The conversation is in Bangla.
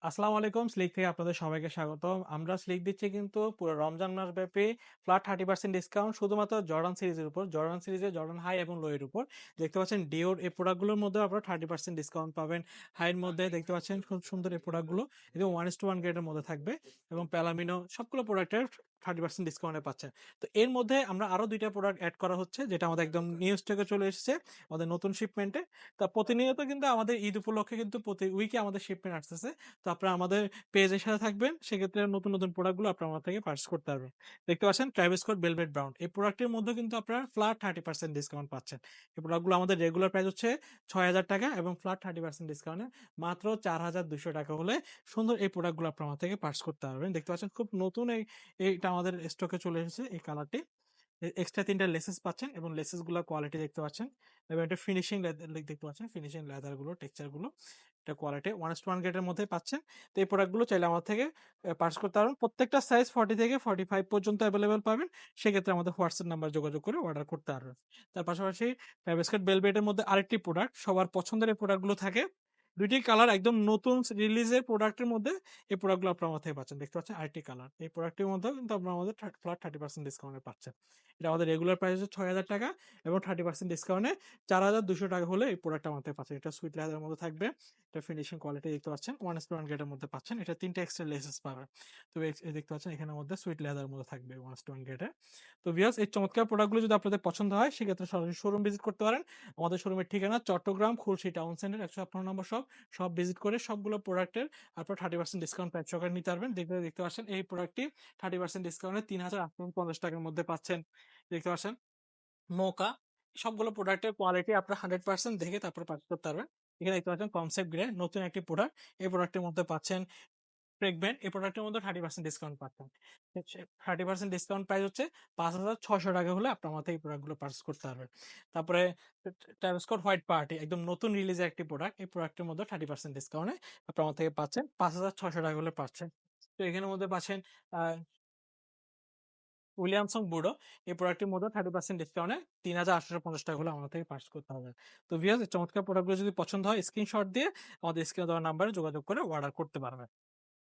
আসসালামু আলাইকুম। স্লিক থেকে আপনাদের সবাইকে স্বাগতম। আমরা স্লিক দিচ্ছি কিন্তু পুরো রমজান মাসব্যাপী ফ্ল্যাট 30% ডিসকাউন্ট শুধুমাত্র জর্ডান সিরিজের উপর। জর্ডান সিরিজে জর্ডান হাই এবং লো এর উপর। দেখতে পাচ্ছেন ডিওর এই প্রোডাক্টগুলোর মধ্যেও আপনারা 30% ডিসকাউন্ট পাবেন। হাইয়ের মধ্যে দেখতে পাচ্ছেন খুব সুন্দর এই প্রোডাক্টগুলো। এগুলো 1:1 গ্রেডের মধ্যে থাকবে এবং প্যালামিনো সবগুলো প্রোডাক্টের 30% ডিসকাউন্টে পাচ্ছেন। তো এর মধ্যে আমরা আরো ২ টা প্রোডাক্ট এড করা হচ্ছে যেটা আমাদের একদম নিউ স্টকে চলে এসেছে আমাদের নতুন শিপমেন্টে। তা প্রতিনিয়ত কিন্তু আমাদের ঈদ উপলক্ষে কিন্তু প্রতি উইকে আমাদের শিপমেন্ট আসতেছে। তো আপনারা আমাদের পেজের সাথে থাকবেন। সেক্ষেত্রে নতুন, নতুন প্রোডাক্টগুলো আপনারা আমার থেকে পারচেজ করতে পারবেন। দেখতে পাচ্ছেন ট্রাভিস স্কট ভেলভেট ব্রাউন। এই প্রোডাক্টের মধ্যে কিন্তু আপনারা ফ্ল্যাট 30% ডিসকাউন্ট পাচ্ছেন। এই প্রোডাক্টগুলো আমাদের রেগুলার প্রাইস হচ্ছে ৳৬,০০০ এবং ফ্ল্যাট 30% ডিসকাউন্টে মাত্র ৳৪,২০০ হলে সুন্দর এই প্রোডাক্টগুলো আপনারা আমার থেকে পারচেজ করতে পারবেন। দেখতে পাচ্ছেন খুব নতুন এইটা আমাদের স্টকে চলে এসেছে এই কালারটি। এক্সট্রা ৩ টা লেসেস পাচ্ছেন এবং লেসেস গুলার কোয়ালিটি দেখতে পাচ্ছেন এবং এটা ফিনিশিং দেখতে পাচ্ছেন। ফিনিশিং লেদার গুলো, টেক্সচার গুলো। এটা কোয়ালিটি 1:1 গ্রেডের মধ্যে পাচ্ছেন। তো এই প্রোডাক্ট গুলো চাইলে আমার থেকে পারচেজ করতে পারবেন। প্রত্যেকটা সাইজ 40 থেকে 45 পর্যন্ত এভেইলেবল পাবেন। সেক্ষেত্রে আমাদের হোয়াটসঅ্যাপ নাম্বার যোগাযোগ করে অর্ডার করতে পারবেন। তার পাশাপাশি ফেভিস্কেট ভেলভেটের মধ্যে আরেকটি প্রোডাক্ট সবার পছন্দের এই প্রোডাক্ট গুলো থাকে। ২ টি কালার একদম নতুন রিলিজের প্রোডাক্টের মধ্যে এই প্রোডাক্টগুলো আপনারা আমার থেকে পাচ্ছেন। দেখতে পাচ্ছেন আরেকটি কালার। এই প্রোডাক্টের মধ্যেও কিন্তু আপনারা আমাদের ফ্ল্যাট 30% ডিসকাউন্টে পাচ্ছেন। এটা আমাদের রেগুলার প্রাইস হচ্ছে ৳৬,০০০ এবং 30% ডিসকাউন্টে ৳৪,২০০ হলে এই প্রোডাক্টটা আমার থেকে পাচ্ছেন। এটা সুইট লেদারের মধ্যে থাকবে। এটা ফিনিশিং কোয়ালিটি দেখতে পাচ্ছেন। 1:1 গ্রেডের মধ্যে পাচ্ছেন। এটা ৩ টা এক্সট্রা লেসেস পাবেন। তো এই দেখতে পাচ্ছেন এখানের মধ্যে সুইট লেদারের মধ্যে থাকবে 1:1 গ্রেডের। তো ভিউয়ার্স এই চমৎকার প্রোডাক্টগুলো যদি আপনাদের পছন্দ হয় সেক্ষেত্রে সরাসরি শোরুম ভিজিট করতে পারেন। আমাদের শোরুমের ঠিকানা চট্টগ্রাম খুলশী টাউন সেন্টার ১৫৮ নম্বর সব ভিজিট করে সবগুলো প্রোডাক্টের আপনারা 30% ডিসকাউন্ট প্যাক সহকারে নিতে পারবেন। দেখতে পাচ্ছেন এই প্রোডাক্টটি 30% ডিসকাউন্টে ৳৩,৮৫০ র মধ্যে পাচ্ছেন। দেখতে পাচ্ছেন মোকা সবগুলো প্রোডাক্টের কোয়ালিটি আপনারা 100% দেখে তারপর পারচেজ করতে পারবেন। এখানে দেখতে পাচ্ছেন কনসেপ্ট গ্রে নতুন একটি প্রোডাক্ট। এই প্রোডাক্টের মধ্যে পাচ্ছেন প্রেগবেন এই প্রোডাক্টের মধ্যে 30% ডিসকাউন্ট পাচ্ছেন। 30% ডিসকাউন্ট প্রাইস হচ্ছে ৳৫,৬০০ হলে আপনার আমার থেকে এই প্রোডাক্টগুলো পারচেজ করতে পারবেন। তারপরে ট্রাভিসকোট হোয়াইট পার্টি একদম নতুন রিলিজের একটি প্রোডাক্ট। এই প্রোডাক্টের মধ্যে 30% ডিসকাউন্টে আপনার আমার থেকে পাচ্ছেন। ৳৫,৬০০ হলে পাচ্ছেন। তো এখানের মধ্যে পাচ্ছেন আ উইলিয়ামসন বুড়ো এই প্রোডাক্টের মধ্যে 30% ডিসকাউন্টে ৳৩,৮৫০ হলে আমার থেকে পারচেজ করতে হবে। তো ভিউয়ার্স এই চমৎকার প্রোডাক্টগুলো যদি পছন্দ হয় স্ক্রিনশট দিয়ে আমাদের স্ক্রিনে দেওয়া নাম্বারে যোগাযোগ করে অর্ডার করতে পারবেন।